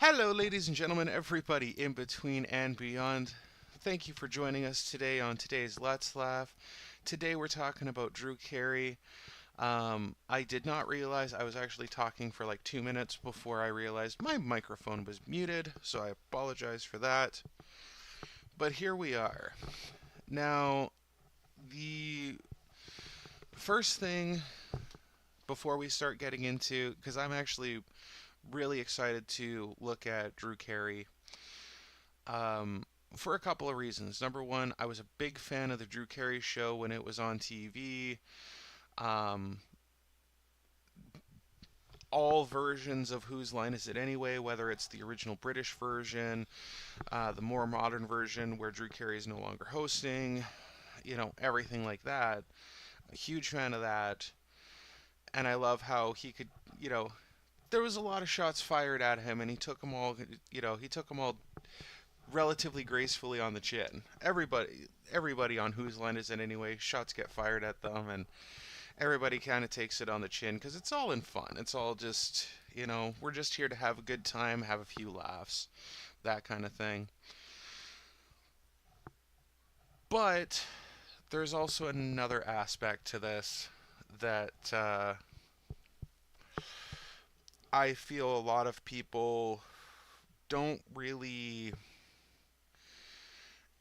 Hello, ladies and gentlemen, everybody in between and beyond. Thank you for joining us today on today's Let's Laugh. Today we're talking about Drew Carey. I did not realize I was actually talking for like 2 minutes before I realized my microphone was muted, so I apologize for that. But here we are. Now, the first thing before we start getting into, because I'm actually really excited to look at Drew Carey um, for a couple of reasons. Number one, I was a big fan of the Drew Carey Show when it was on TV. Um, all versions of Whose Line Is It Anyway, whether it's the original British version, the more modern version where Drew Carey is no longer hosting, everything like that. A huge fan of that. And I love how he could, there was a lot of shots fired at him, and he took them all, he took them all relatively gracefully on the chin. Everybody on Whose Line Is It Anyway, shots get fired at them, and everybody kind of takes it on the chin because it's all in fun. It's all just, we're just here to have a good time, have a few laughs, that kind of thing. But there's also another aspect to this that I feel a lot of people don't really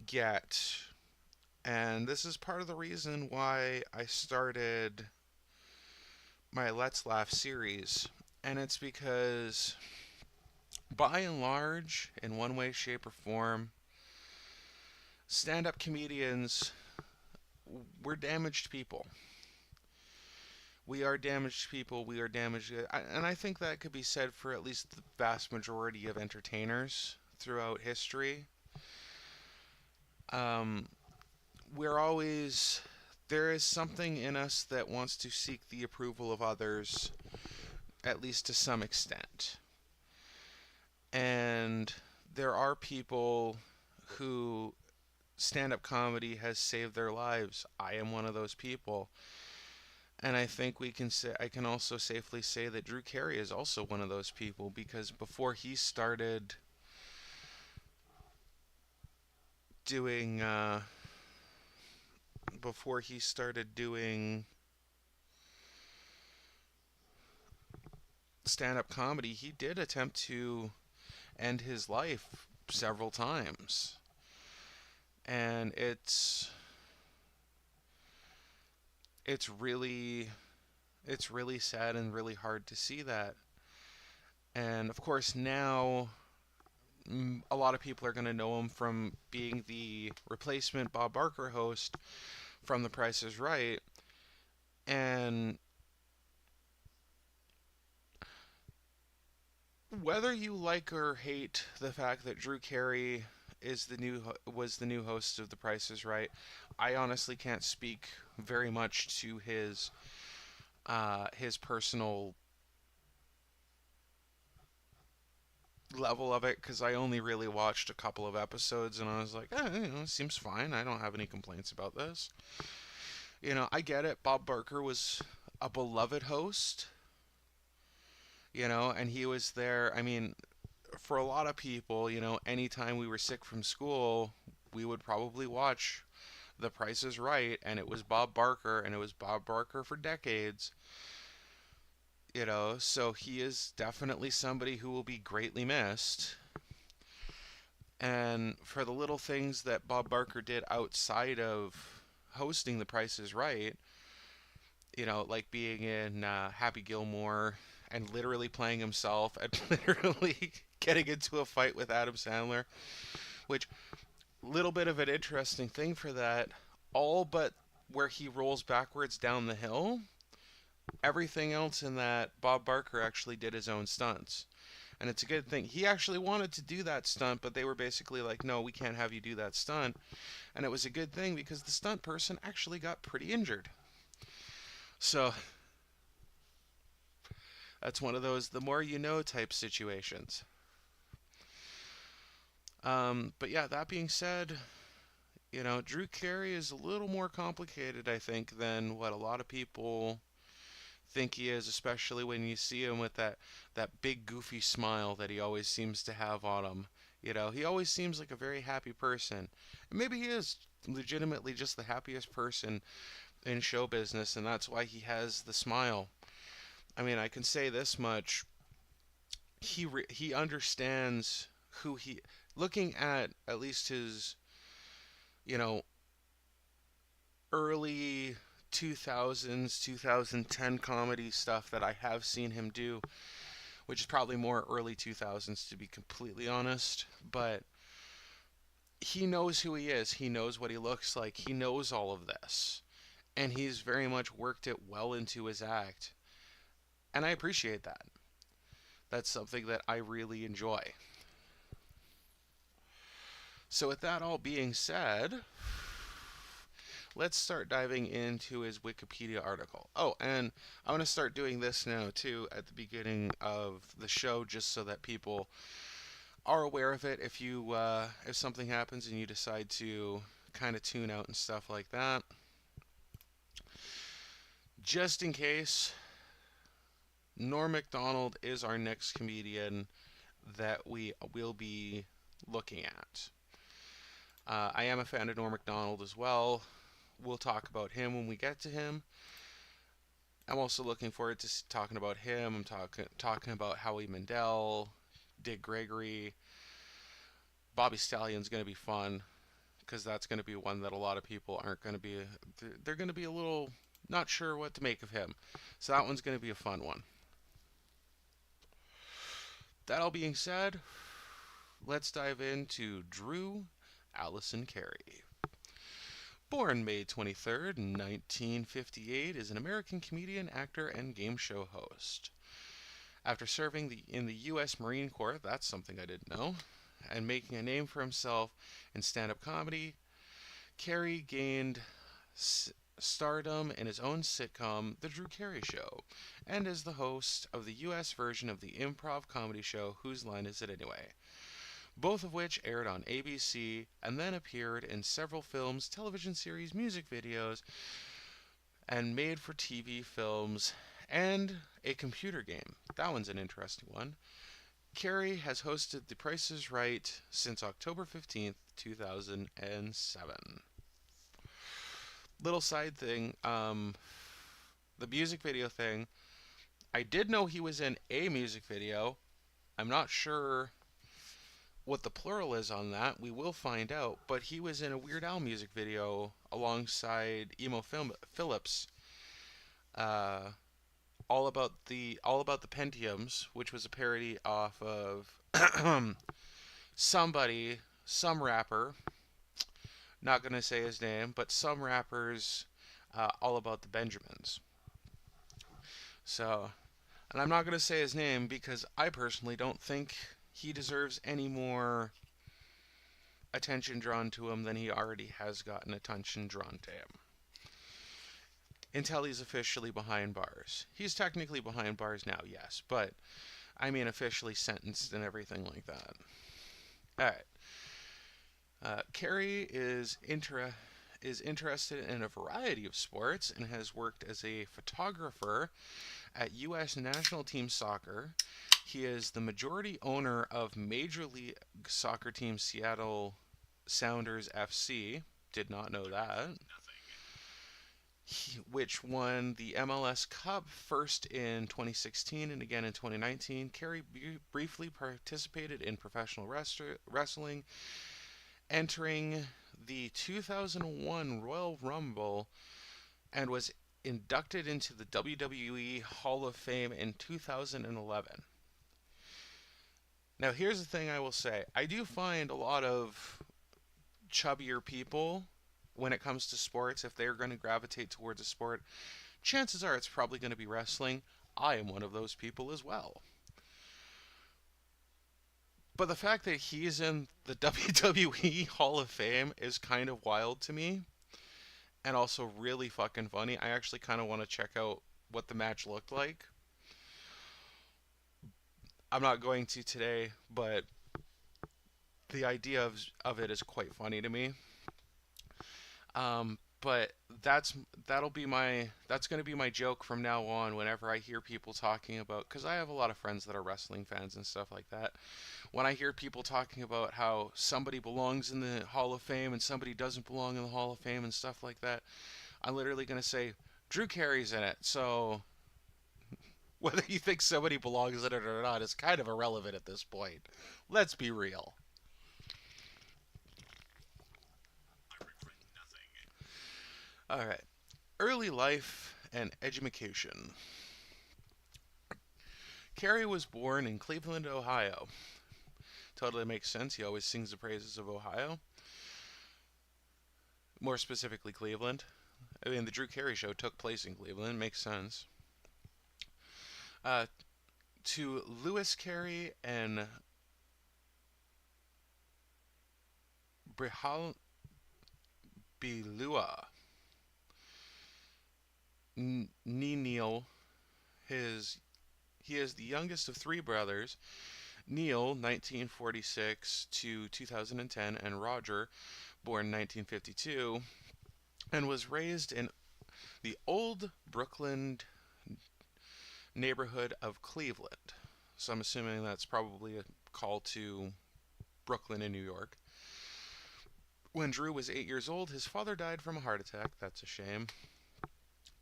get. And this is part of the reason why I started my Let's Laugh series. And it's because, by and large, in one way, shape, or form, stand up comedians, we're damaged people. We are damaged people. We are damaged. And I think that could be said for at least the vast majority of entertainers throughout history. Um, we're always there is something in us that wants to seek the approval of others, at least to some extent. And there are people who stand up comedy has saved their lives. I am one of those people. And I think I can also safely say that Drew Carey is also one of those people because doing, before he started doing stand up comedy, he did attempt to end his life several times. And it's really it's really sad and really hard to see that. And of course now a lot of people are going to know him from being the replacement Bob Barker host from The Price is Right. And whether you like or hate the fact that Drew Carey was the new host of The Price is Right, I honestly can't speak very much to his personal level of it because I only really watched a couple of episodes and I was like, it seems fine. I don't have any complaints about this. I get it. Bob Barker was a beloved host, and he was there. I mean, for a lot of people, anytime we were sick from school, we would probably watch The Price is Right, and it was Bob Barker, and it was Bob Barker for decades. So he is definitely somebody who will be greatly missed. And for the little things that Bob Barker did outside of hosting The Price is Right, like being in Happy Gilmore and literally playing himself and literally getting into a fight with Adam Sandler, which, little bit of an interesting thing for that, all but where he rolls backwards down the hill, everything else in that, Bob Barker actually did his own stunts. And it's a good thing. He actually wanted to do that stunt, but they were basically like, no, we can't have you do that stunt. And it was a good thing because the stunt person actually got pretty injured. So that's one of those the more you know type situations. But yeah, that being said, Drew Carey is a little more complicated, I think, than what a lot of people think he is, especially when you see him with that big goofy smile that he always seems to have on him. You know, he always seems like a very happy person. And maybe he is legitimately just the happiest person in show business, and that's why he has the smile. I mean, I can say this much: he understands who he. Looking at least his, you know, early 2000s, 2010 comedy stuff that I have seen him do, which is probably more early 2000s to be completely honest, but he knows who he is. He knows what he looks like. He knows all of this. And he's very much worked it well into his act. And I appreciate that. That's something that I really enjoy. So, with that all being said, let's start diving into his Wikipedia article. Oh, and I want to start doing this now too at the beginning of the show, just so that people are aware of it. If something happens and you decide to kind of tune out and stuff like that, just in case, Norm Macdonald is our next comedian that we will be looking at. I am a fan of Norm Macdonald as well. We'll talk about him when we get to him. I'm also looking forward to talking about him. I'm talking about Howie Mandel, Dick Gregory. Bobby Stallion's going to be fun because that's going to be one that a lot of people aren't going to be. They're going to be a little not sure what to make of him. So that one's going to be a fun one. That all being said, let's dive into Drew Allison Carey. Born May 23rd, 1958, is an American comedian, actor, and game show host. After serving in the U.S. Marine Corps, that's something I didn't know, and making a name for himself in stand-up comedy, Carey gained stardom in his own sitcom, The Drew Carey Show, and is the host of the U.S. version of the improv comedy show Whose Line Is It Anyway?, both of which aired on ABC and then appeared in several films, television series, music videos, and made for TV films, and a computer game. That one's an interesting one. Carey has hosted The Price is Right since October 15th, 2007. Little side thing, the music video thing, I did know he was in a music video. I'm not sure what the plural is on that. We will find out, but he was in a Weird Al music video alongside Phillips. Uh, all about the Pentiums, which was a parody off of some rapper. Not gonna say his name, but some rappers, all about the Benjamins. So, and I'm not gonna say his name because I personally don't think he deserves any more attention drawn to him than he already has gotten attention drawn to him. Until he's officially behind bars. He's technically behind bars now, yes, but I mean officially sentenced and everything like that. Alright. Carey is interested in a variety of sports and has worked as a photographer at U.S. national team soccer. He is the majority owner of Major League Soccer team Seattle Sounders FC. Did not know that. Which won the MLS Cup first in 2016 and again in 2019. Carey briefly participated in professional wrestling, entering the 2001 Royal Rumble, and was inducted into the WWE Hall of Fame in 2011. Now, here's the thing I will say. I do find a lot of chubbier people when it comes to sports, if they're going to gravitate towards a sport, chances are it's probably going to be wrestling. I am one of those people as well. But the fact that he's in the WWE Hall of Fame is kind of wild to me, and also really fucking funny. I actually kind of want to check out what the match looked like. I'm not going to today, but the idea of it is quite funny to me. But that's that's going to be my joke from now on whenever I hear people talking about, cuz I have a lot of friends that are wrestling fans and stuff like that. When I hear people talking about how somebody belongs in the Hall of Fame and somebody doesn't belong in the Hall of Fame and stuff like that, I'm literally going to say Drew Carey's in it. So whether you think somebody belongs in it or not is kind of irrelevant at this point. Let's be real. All right. Early life and education. Carey was born in Cleveland, Ohio. Totally makes sense. He always sings the praises of Ohio, more specifically Cleveland. I mean, the Drew Carey Show took place in Cleveland. Makes sense. Uh, to Lewis Carey and Brihal Bilua Neil, his he is the youngest of three brothers. Neil, 1946 to 2010, and Roger, born 1952, and was raised in the old Brooklyn neighborhood of Cleveland. So I'm assuming that's probably a call to Brooklyn in New York. When Drew was 8 years old, his father died from a heart attack. That's a shame.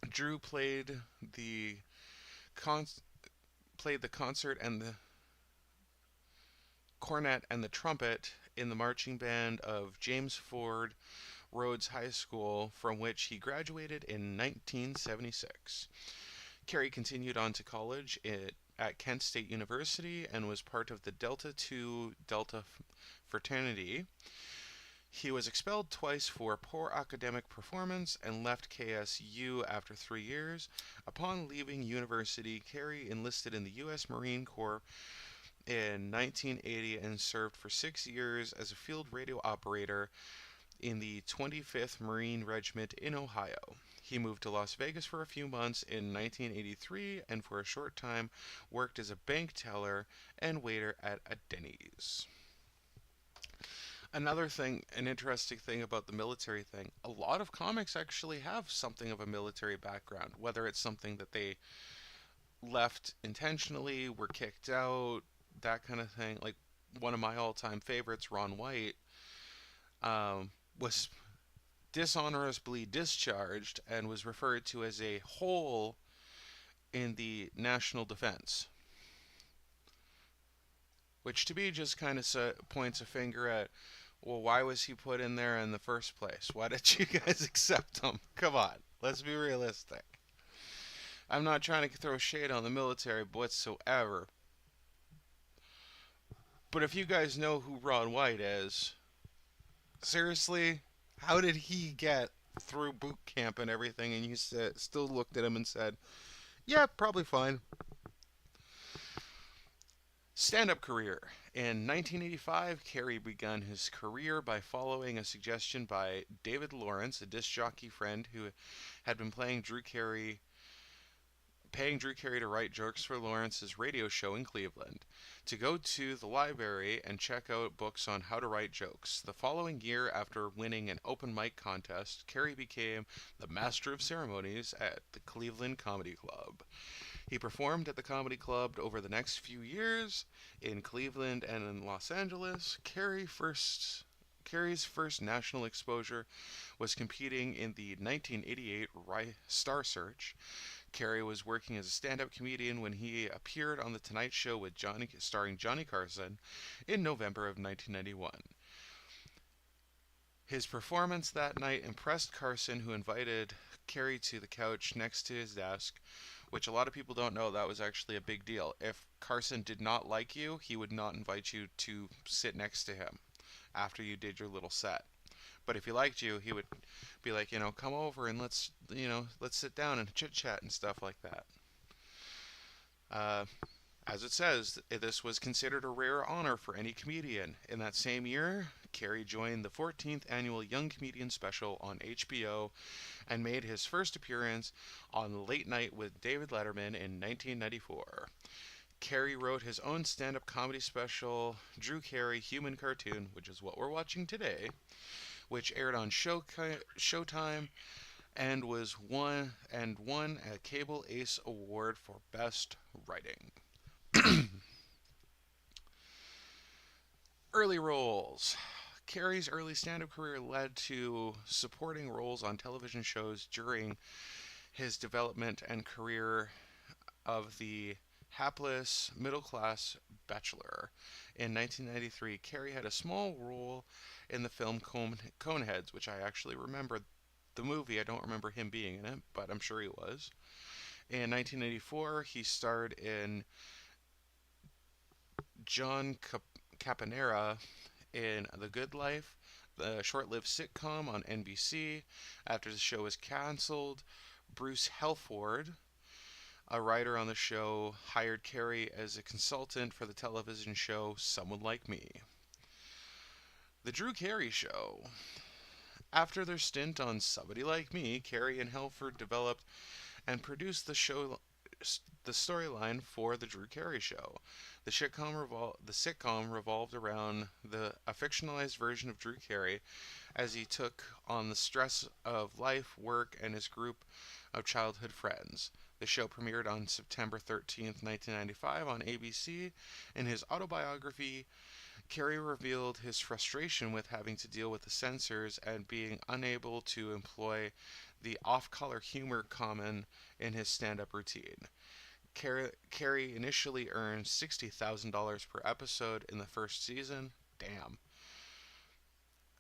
Drew the con- played the concert and the cornet and the trumpet in the marching band of James Ford Rhodes High School, from which he graduated in 1976. Carey continued on to college at Kent State University and was part of the Delta II Delta fraternity. He was expelled twice for poor academic performance and left KSU after 3 years. Upon leaving university, Carey enlisted in the U.S. Marine Corps in 1980 and served for 6 years as a field radio operator in the 25th Marine Regiment in Ohio. He moved to Las Vegas for a few months in 1983 and for a short time worked as a bank teller and waiter at a Denny's. Another thing, an interesting thing about the military thing, a lot of comics actually have something of a military background, whether it's something that they left intentionally, were kicked out, that kind of thing. Like one of my all-time favorites, Ron White, was dishonorably discharged and was referred to as a hole in the national defense, which to me just kind of points a finger at, well, why was he put in there in the first place? Why did you guys accept him? Come on, let's be realistic. I'm not trying to throw shade on the military whatsoever, but if you guys know who Ron White is, seriously, how did he get through boot camp and everything, and you still looked at him and said, yeah, probably fine. Stand-up career. In 1985, Carey began his career by following a suggestion by David Lawrence, a disc jockey friend who had been paying Drew Carey to write jokes for Lawrence's radio show in Cleveland, to go to the library and check out books on how to write jokes. The following year, after winning an open mic contest, Carey became the master of ceremonies at the Cleveland Comedy Club. He performed at the Comedy Club over the next few years in Cleveland and in Los Angeles. Carey's first national exposure was competing in the 1988 Star Search. Carey was working as a stand-up comedian when he appeared on The Tonight Show with starring Johnny Carson in November of 1991. His performance that night impressed Carson, who invited Carey to the couch next to his desk, which a lot of people don't know that was actually a big deal. If Carson did not like you, he would not invite you to sit next to him after you did your little set. But if he liked you, he would be like, come over and let's sit down and chit chat and stuff like that. As it says, this was considered a rare honor for any comedian. In that same year, Carey joined the 14th annual Young Comedian Special on HBO and made his first appearance on Late Night with David Letterman in 1994. Carey wrote his own stand-up comedy special, Drew Carey Human Cartoon, which is what we're watching today, which aired on Showtime and won a Cable Ace Award for Best Writing. Early roles. Carey's early stand-up career led to supporting roles on television shows during his development and career of the hapless middle-class bachelor. In 1993, Carey had a small role in the film Coneheads, which I actually remember the movie. I don't remember him being in it, but I'm sure he was. In 1984, he starred in John Caponera in The Good Life, the short-lived sitcom on NBC. After the show was canceled, Bruce Helford, a writer on the show, hired Carey as a consultant for the television show Someone Like Me. The Drew Carey Show. After their stint on Somebody Like Me, Carey and Helford developed and produced the storyline for The Drew Carey Show. The sitcom revolved around a fictionalized version of Drew Carey as he took on the stress of life, work, and his group of childhood friends. The show premiered on September 13th, 1995 on ABC. In his autobiography, Carey revealed his frustration with having to deal with the censors and being unable to employ the off-color humor common in his stand-up routine. Carey initially earned $60,000 per episode in the first season. Damn.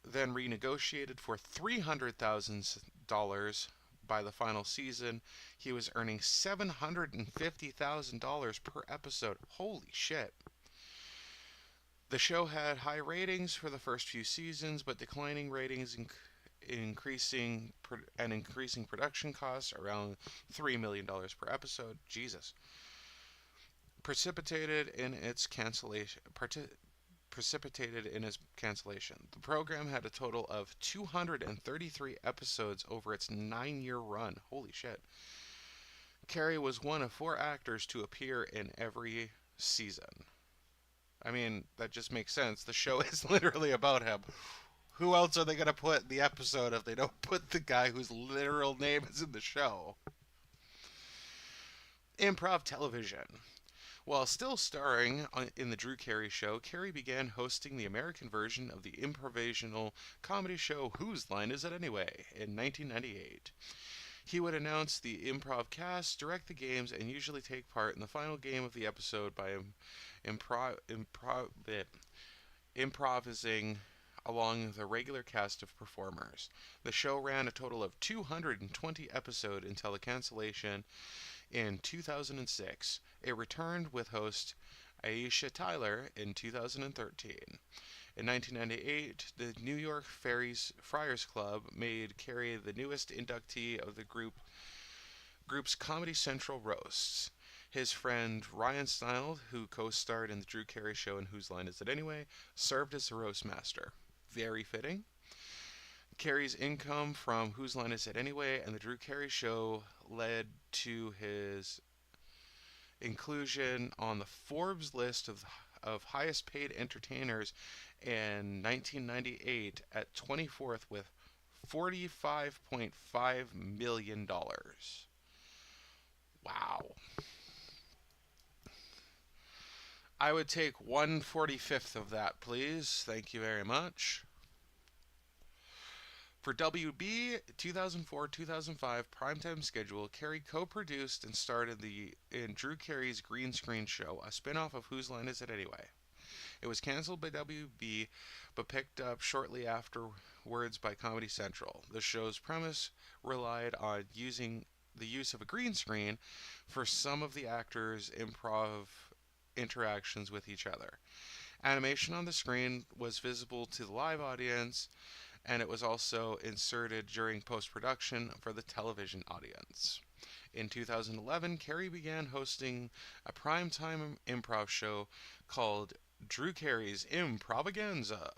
Then renegotiated for $300,000 by the final season. He was earning $750,000 per episode. Holy shit. The show had high ratings for the first few seasons, but declining ratings increasing production costs around $3 million per episode. Jesus. Precipitated in its cancellation. The program had a total of 233 episodes over its 9-year run. Holy shit. Carey was one of 4 actors to appear in every season. I mean, that just makes sense. The show is literally about him. Who else are they going to put in the episode if they don't put the guy whose literal name is in the show? Improv television. While still starring in The Drew Carey Show, Carey began hosting the American version of the improvisational comedy show Whose Line Is It Anyway? In 1998. He would announce the improv cast, direct the games, and usually take part in the final game of the episode by improvising along the regular cast of performers. The show ran a total of 220 episodes until the cancellation in 2006. It returned with host Aisha Tyler in 2013. In 1998, the New York Friars Club made Carey the newest inductee of the group's Comedy Central roasts. His friend Ryan Stiles, who co-starred in The Drew Carey Show and Whose Line Is It Anyway, served as the roast master. Very fitting. Carey's income from Whose Line Is It Anyway and The Drew Carey Show led to his inclusion on the Forbes list of highest paid entertainers in 1998 at 24th with $45.5 million. Wow. I would take 1/45th of that, please. Thank you very much. For WB 2004-2005 primetime schedule, Carey co-produced and starred in Drew Carey's Green Screen Show, a spin-off of Whose Line Is It Anyway? It was canceled by WB, but picked up shortly afterwards by Comedy Central. The show's premise relied on the use of a green screen for some of the actors' improv interactions with each other. Animation on the screen was visible to the live audience, and it was also inserted during post-production for the television audience. In 2011, Carey began hosting a primetime improv show called Drew Carey's Improvaganza.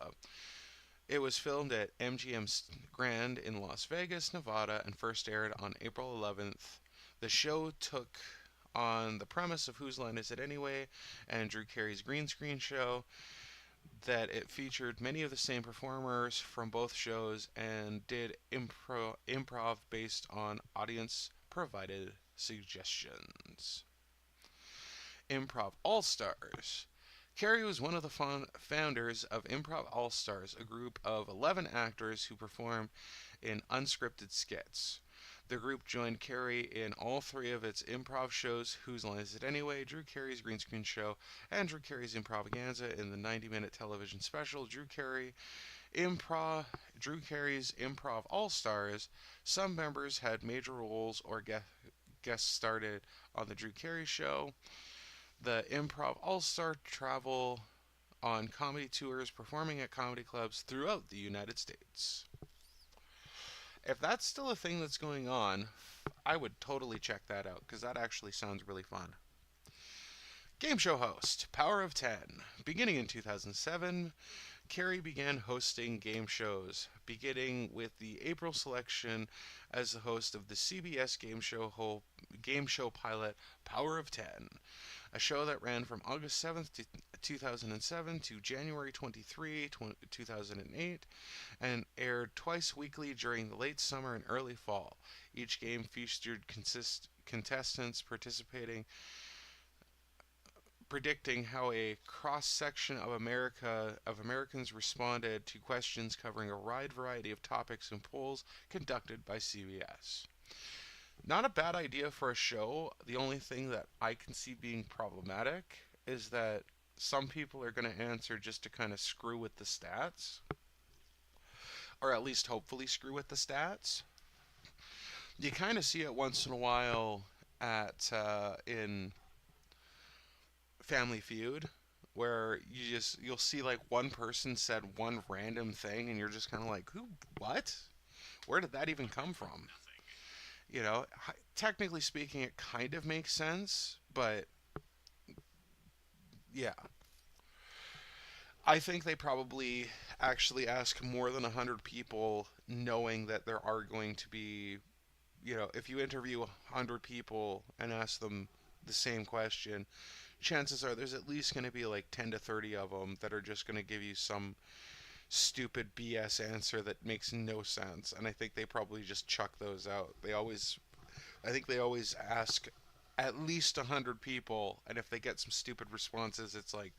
It was filmed at MGM Grand in Las Vegas, Nevada, and first aired on April 11th. The show took on the premise of Whose Line Is It Anyway and Drew Carey's Green Screen Show. that it featured many of the same performers from both shows and did improv based on audience provided suggestions. Improv All Stars. Carey was one of the founders of Improv All Stars, a group of 11 actors who perform in unscripted skits. The group joined Carey in all three of its improv shows: Whose Line Is It Anyway, Drew Carey's Green Screen Show, and Drew Carey's Improvaganza in the 90-minute television special Improv Drew Carey's Improv All Stars. Some members had major roles or guest starred on the Drew Carey Show. The Improv All Star travel on comedy tours, performing at comedy clubs throughout the United States. If that's still a thing that's going on, I would totally check that out because that actually sounds really fun. Game show host, Power of 10. Beginning in 2007, Carey began hosting game shows, beginning with the April selection as the host of the CBS game show pilot Power of 10, a show that ran from August 7th, 2007 to January 23, 2008, and aired twice weekly during the late summer and early fall. Each game featured contestants participating predicting how a cross section of Americans responded to questions covering a wide variety of topics in polls conducted by CBS. Not a bad idea for a show. The only thing that I can see being problematic is that some people are going to answer just to kind of screw with the stats, or at least hopefully screw with the stats. You kind of see it once in a while at in Family Feud, where you'll see like one person said one random thing, and you're just kind of like, who, what, where did that even come from? You know, technically speaking, it kind of makes sense, but yeah, I think they probably actually ask more than 100 people, knowing that there are going to be, if you interview 100 people and ask them the same question, chances are there's at least going to be like 10 to 30 of them that are just going to give you some stupid BS answer that makes no sense. And I think they probably just chuck those out. I think they always ask at least 100 people, and if they get some stupid responses, it's like,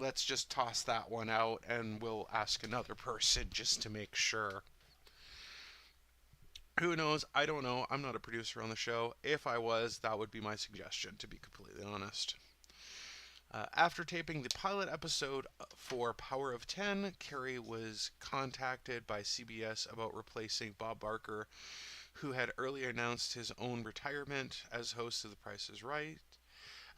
let's just toss that one out and we'll ask another person just to make sure. Who knows? I don't know. I'm not a producer on the show. If I was, that would be my suggestion, to be completely honest. After taping the pilot episode for Power of 10, Carey was contacted by CBS about replacing Bob Barker, who had earlier announced his own retirement as host of The Price is Right.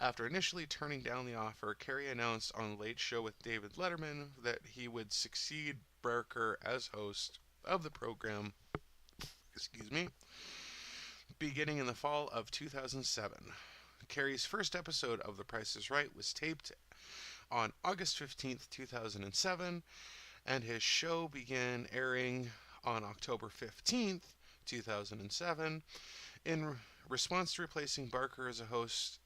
After initially turning down the offer, Carey announced on The Late Show with David Letterman that he would succeed Barker as host of the program, beginning in the fall of 2007. Carey's first episode of The Price is Right was taped on August 15th, 2007, and his show began airing on October 15th, 2007. In response to replacing Barker as a host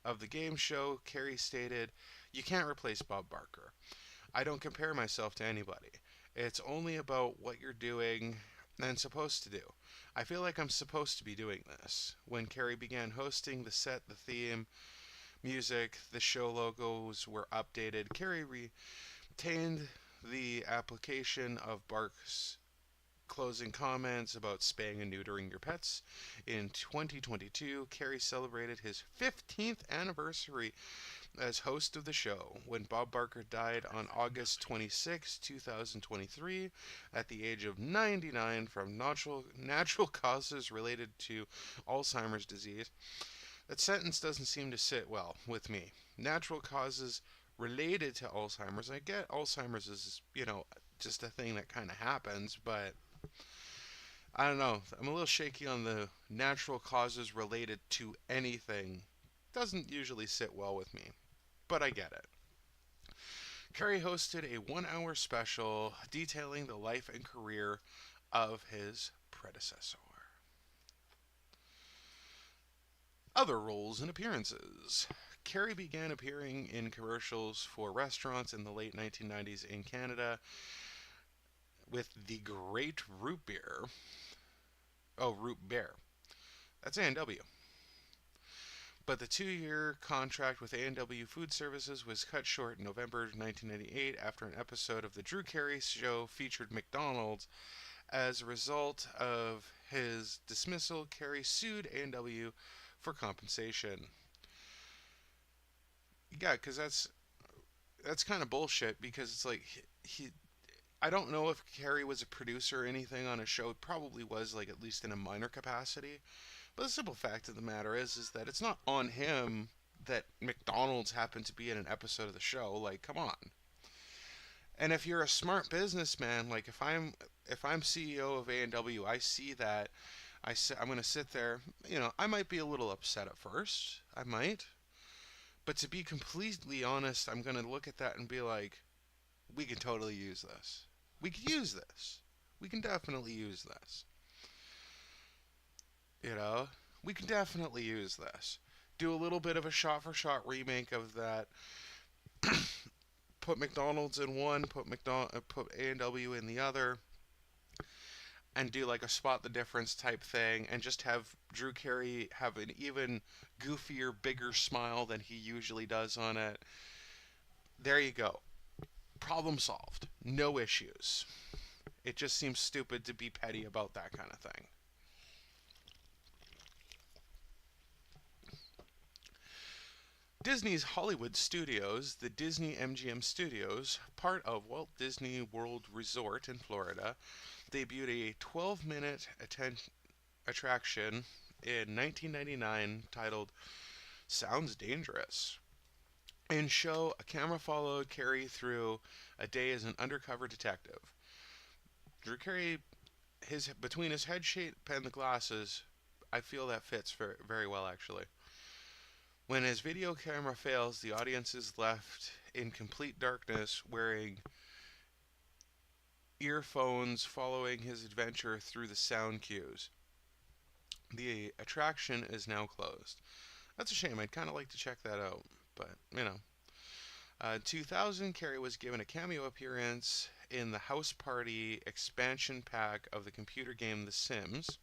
of the game show, Carey stated, "You can't replace Bob Barker. I don't compare myself to anybody. It's only about what you're doing and supposed to do. I feel like I'm supposed to be doing this." When Carey began hosting, the set, the theme, music, the show logos were updated. Carey retained the application of Bark's closing comments about spaying and neutering your pets. In 2022, Carey celebrated his 15th anniversary as host of the show when Bob Barker died on August 26, 2023, at the age of 99 from natural causes related to Alzheimer's disease. That sentence doesn't seem to sit well with me. Natural causes related to Alzheimer's. I get Alzheimer's is, just a thing that kind of happens, but I don't know. I'm a little shaky on the natural causes related to anything. Doesn't usually sit well with me, but I get it. Carey hosted a 1-hour special detailing the life and career of his predecessor. Other roles and appearances. Carey began appearing in commercials for restaurants in the late 1990s in Canada with the Great Root Beer. Oh, Root Bear. That's A&W. But the 2-year contract with A&W Food Services was cut short in November 1998 after an episode of The Drew Carey Show featured McDonald's. As a result of his dismissal, Carey sued A&W for compensation. Yeah, because that's kind of bullshit. Because it's like he, I don't know if Carey was a producer or anything on a show. It probably was, like, at least in a minor capacity. But the simple fact of the matter is that it's not on him that McDonald's happened to be in an episode of the show. Like, come on. And if you're a smart businessman, like if I'm CEO of A&W, I see that. I'm going to sit there. I might be a little upset at first. I might. But to be completely honest, I'm going to look at that and be like, we can totally use this. We could use this. We can definitely use this. You know, we can definitely use this. Do a little bit of a shot-for-shot remake of that. Put McDonald's in one, put A&W in the other, and do like a spot the difference type thing, and just have Drew Carey have an even goofier, bigger smile than he usually does on it. There you go. Problem solved. No issues. It just seems stupid to be petty about that kind of thing. Disney's Hollywood Studios, the Disney MGM Studios, part of Walt Disney World Resort in Florida, debuted a 12-minute attraction in 1999 titled Sounds Dangerous. In show, a camera followed Carey through a day as an undercover detective. Drew Carey, between his head shape and the glasses, I feel that fits very, very well, actually. When his video camera fails, the audience is left in complete darkness, wearing earphones following his adventure through the sound cues. The attraction is now closed. That's a shame. I'd kind of like to check that out, but 2000, Carey was given a cameo appearance in the House Party expansion pack of the computer game The Sims.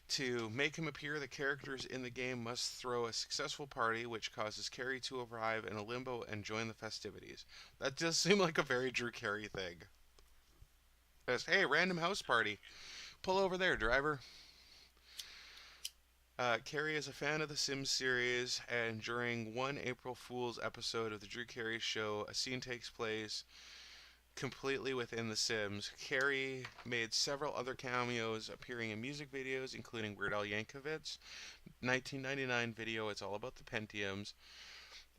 To make him appear, the characters in the game must throw a successful party, which causes Carey to arrive in a limbo and join the festivities. That does seem like a very Drew Carey thing. Just, hey, random house party. Pull over there, driver. Carey is a fan of the Sims series, and during one April Fool's episode of The Drew Carey Show, a scene takes place completely within The Sims. Carey made several other cameos appearing in music videos, including Weird Al Yankovic's 1999 video It's All About the Pentiums,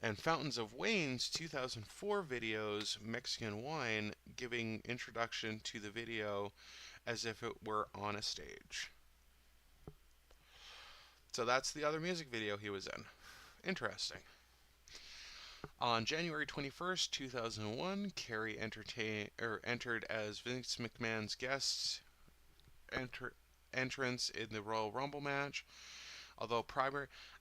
and Fountains of Wayne's 2004 videos Mexican Wine, giving introduction to the video as if it were on a stage. So that's the other music video he was in. Interesting. On January 21st, 2001, Carey entered as Vince McMahon's guest entrance in the Royal Rumble match. Although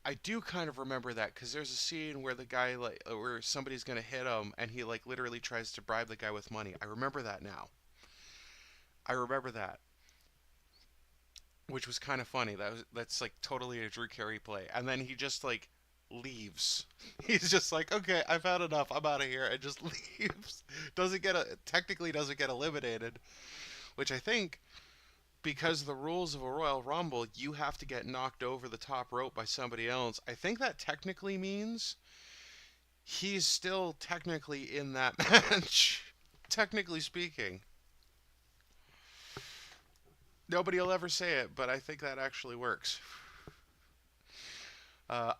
I do kind of remember that because there's a scene where the guy where somebody's gonna hit him and he literally tries to bribe the guy with money. I remember that now. I remember that, which was kind of funny. That's totally a Drew Carey play, and then he just leaves. He's just like, okay, I've had enough. I'm out of here, and just leaves. Technically doesn't get eliminated, which I think, because of the rules of a Royal Rumble, you have to get knocked over the top rope by somebody else. I think that technically means he's still technically in that match. Technically speaking. Nobody will ever say it, but I think that actually works.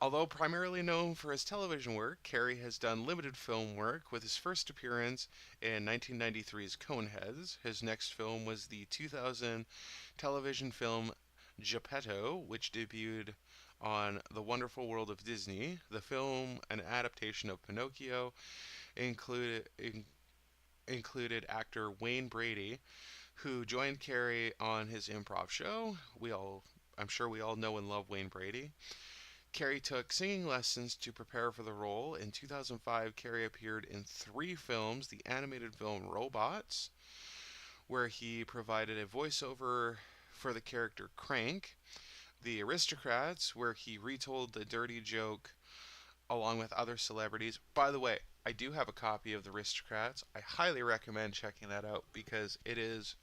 Although primarily known for his television work, Carey has done limited film work, with his first appearance in 1993's Coneheads. His next film was the 2000 television film Geppetto, which debuted on The Wonderful World of Disney. The film, an adaptation of Pinocchio, included actor Wayne Brady, who joined Carey on his improv show. I'm sure we all know and love Wayne Brady. Carey took singing lessons to prepare for the role. In 2005, Carey appeared in three films: the animated film Robots, where he provided a voiceover for the character Crank; The Aristocrats, where he retold the dirty joke along with other celebrities. By the way, I do have a copy of The Aristocrats. I highly recommend checking that out because it's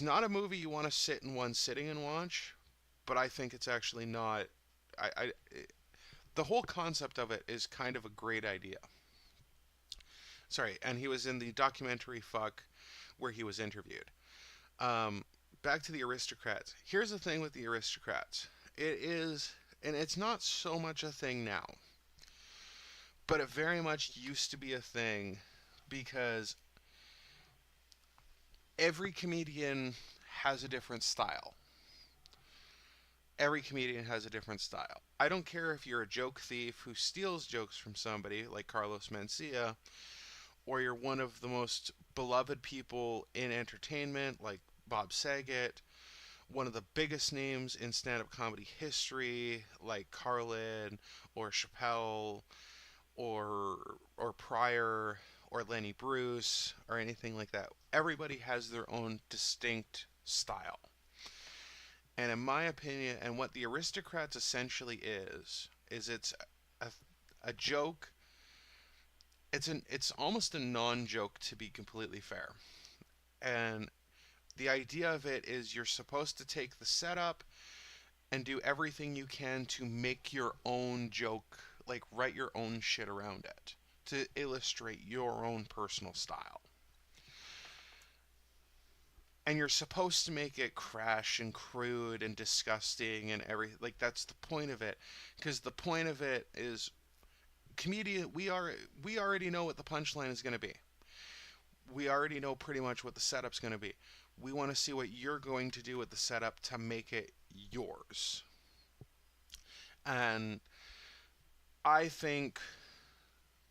not a movie you want to sit in one sitting and watch, but I think it's actually not I the whole concept of it is kind of a great idea. Sorry, and he was in the documentary Fuck where he was interviewed. Um, Back to the Aristocrats. Here's the thing with the Aristocrats. It is, and it's not so much a thing now, but it very much used to be a thing because every comedian has a different style. Every comedian has a different style. I don't care if you're a joke thief who steals jokes from somebody like Carlos Mencia, or you're one of the most beloved people in entertainment like Bob Saget, one of the biggest names in stand-up comedy history like Carlin or Chappelle or Pryor or Lenny Bruce or anything like that. Everybody has their own distinct style. And in my opinion, and what the Aristocrats essentially is a, a joke. It's almost a non-joke, to be completely fair. And the idea of it is you're supposed to take the setup and do everything you can to make your own joke, like write your own shit around it to illustrate your own personal style. And you're supposed to make it crash and crude and disgusting and everything. Like that's the point of it, because the point of it is comedian. We already know what the punchline is going to be. We already know pretty much what the setup's going to be. We want to see what you're going to do with the setup to make it yours. And I think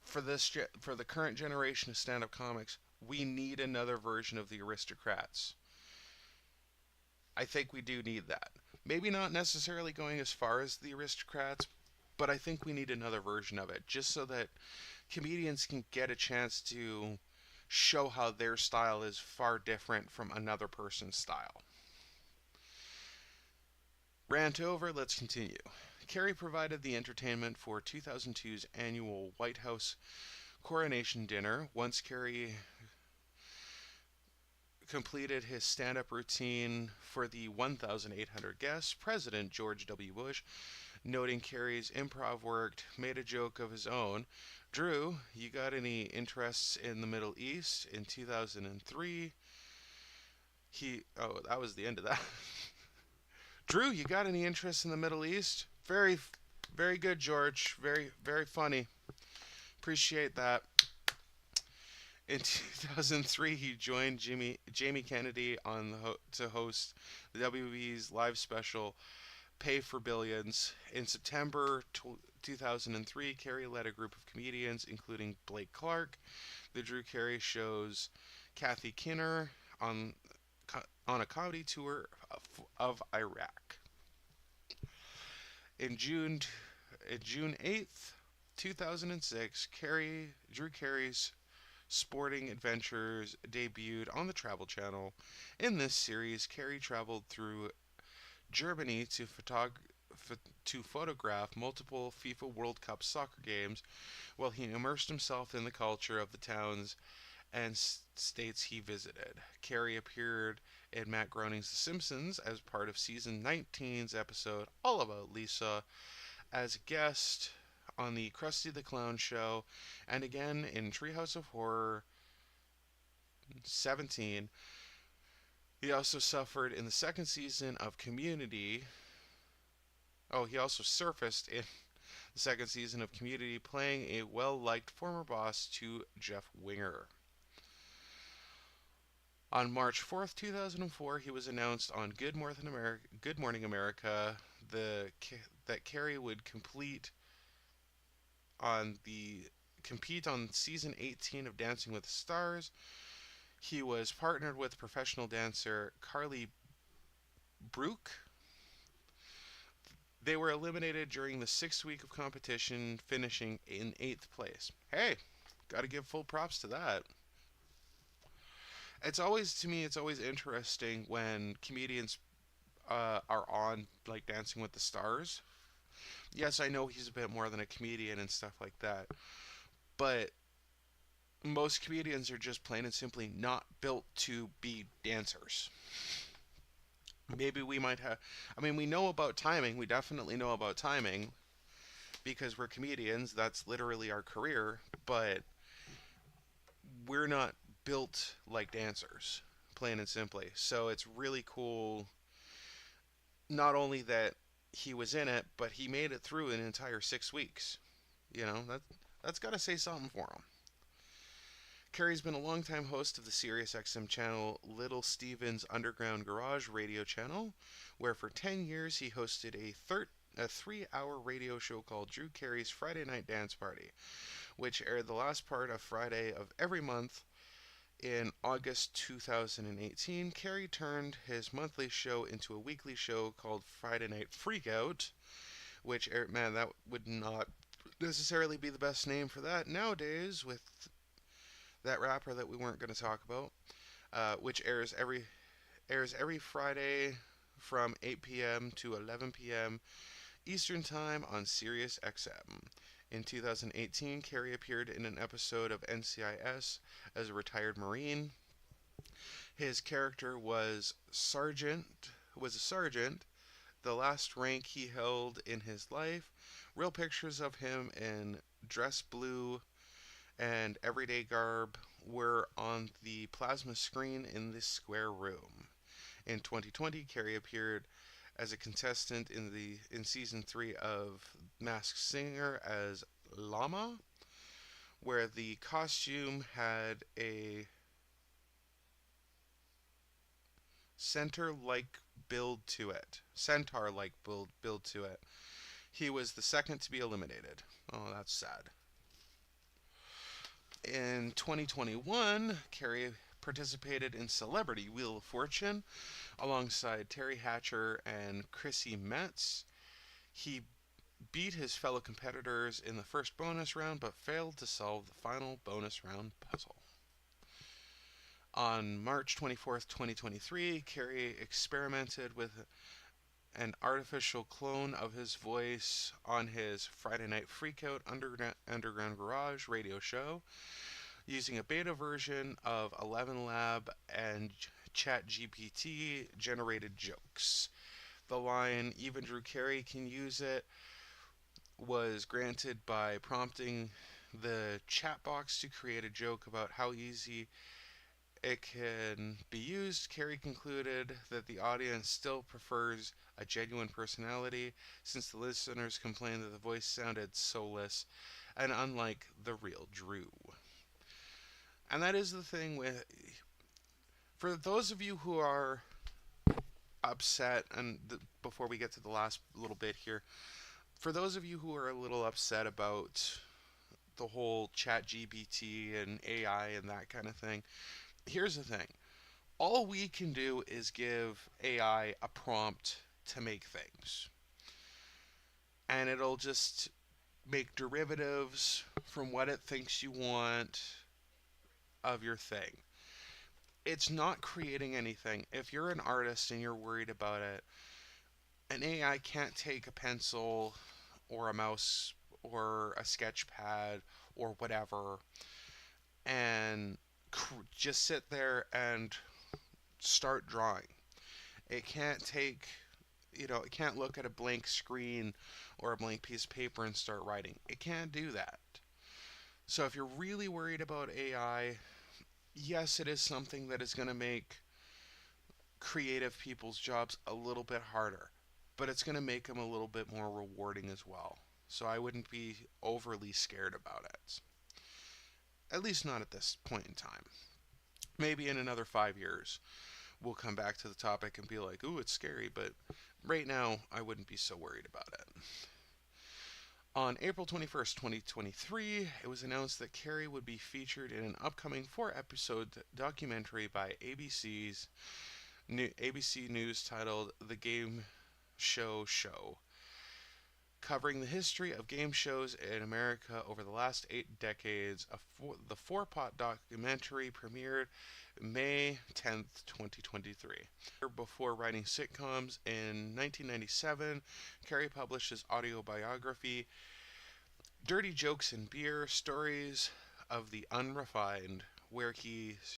for the current generation of stand-up comics, we need another version of the Aristocrats. I think we do need that. Maybe not necessarily going as far as the Aristocrats, but I think we need another version of it just so that comedians can get a chance to show how their style is far different from another person's style. Rant over, let's continue. Carey provided the entertainment for 2002's annual White House coronation dinner. Once Carey completed his stand up routine for the 1,800 guests, President George W. Bush, noting Carey's improv work, made a joke of his own. Drew, you got any interests in the Middle East? In 2003, that was the end of that. Drew, you got any interests in the Middle East? Very, very good, George. Very, very funny. Appreciate that. In 2003, he joined Jamie Kennedy to host the WB's live special Pay for Billions. In September 2003, Carey led a group of comedians, including Blake Clark, the Drew Carey Show's Kathy Kinner, on a comedy tour of Iraq. In June 8th, 2006, Drew Carey's Sporting Adventures debuted on the Travel Channel. In this series, Carey traveled through Germany to photograph multiple FIFA World Cup soccer games while he immersed himself in the culture of the towns and states he visited. Carey appeared in Matt Groening's The Simpsons as part of season 19's episode All About Lisa, as a guest on the Krusty the Clown show, and again in Treehouse of Horror 17. He also suffered in the second season of Community. Oh, he also surfaced in the second season of Community, playing a well-liked former boss to Jeff Winger. On March 4th, 2004, he was announced on Good Morning America that Carey would compete on season 18 of Dancing with the Stars. He was partnered with professional dancer Carly Brook. They were eliminated during the 6th week of competition, finishing in 8th place. Hey, got to give full props to that. It's always, to me, it's always interesting when comedians are on like Dancing with the Stars. Yes, I know he's a bit more than a comedian and stuff like that, but most comedians are just plain and simply not built to be dancers. Maybe we might have, I mean, we know about timing, we definitely know about timing because we're comedians, that's literally our career, but we're not built like dancers, plain and simply. So it's really cool, not only that he was in it, but he made it through an entire 6 weeks. That's got to say something for him. Carey's been a longtime host of the SiriusXM channel Little Steven's Underground Garage radio channel, where for 10 years he hosted a 3-hour radio show called Drew Carey's Friday Night Dance Party, which aired the last part of Friday of every month. In August 2018, Carey turned his monthly show into a weekly show called Friday Night Freakout, which aired, man, that would not necessarily be the best name for that nowadays with that rapper that we weren't going to talk about, which airs every Friday from 8 p.m. to 11 p.m. Eastern Time on Sirius XM. In 2018, Carey appeared in an episode of NCIS as a retired Marine. His character was a sergeant, the last rank he held in his life. Real pictures of him in dress blue and everyday garb were on the plasma screen in this square room. In 2020, Carey appeared as a contestant in season 3 of Masked Singer as Llama, where the costume had a centaur-like build to it. Centaur-like build to it. He was the second to be eliminated. Oh, that's sad. In 2021, Carey participated in Celebrity Wheel of Fortune alongside Terry Hatcher and Chrissy Metz. He beat his fellow competitors in the first bonus round but failed to solve the final bonus round puzzle. On March 24th, 2023, Carey experimented with an artificial clone of his voice on his Friday Night Freakout Underground Garage radio show using a beta version of 11 Lab and ChatGPT generated jokes. The line, "Even Drew Carey can use it," was granted by prompting the chat box to create a joke about how easy it can be used. Carey concluded that the audience still prefers a genuine personality since the listeners complained that the voice sounded soulless and unlike the real Drew. And that is the thing with, for those of you who are upset, and before we get to the last little bit here, for those of you who are a little upset about the whole chat GPT and AI and that kind of thing, here's the thing. All we can do is give AI a prompt to make things. And it'll just make derivatives from what it thinks you want of your thing. It's not creating anything. If you're an artist and you're worried about it, an AI can't take a pencil or a mouse or a sketch pad or whatever and just sit there and start drawing. It can't it can't look at a blank screen or a blank piece of paper and start writing. It can't do that. So if you're really worried about AI, yes, it is something that is going to make creative people's jobs a little bit harder, but it's going to make them a little bit more rewarding as well. So I wouldn't be overly scared about it. At least not at this point in time. Maybe in another 5 years, we'll come back to the topic and be like, ooh, it's scary, but right now, I wouldn't be so worried about it. On April 21st, 2023, it was announced that Carey would be featured in an upcoming 4-episode documentary by ABC News titled The Game Show Show. covering the history of game shows in America over the last 8 decades. The four-part documentary premiered May 10th, 2023. Before writing sitcoms in 1997, Carey published his autobiography, Dirty Jokes and Beer Stories of the Unrefined, where he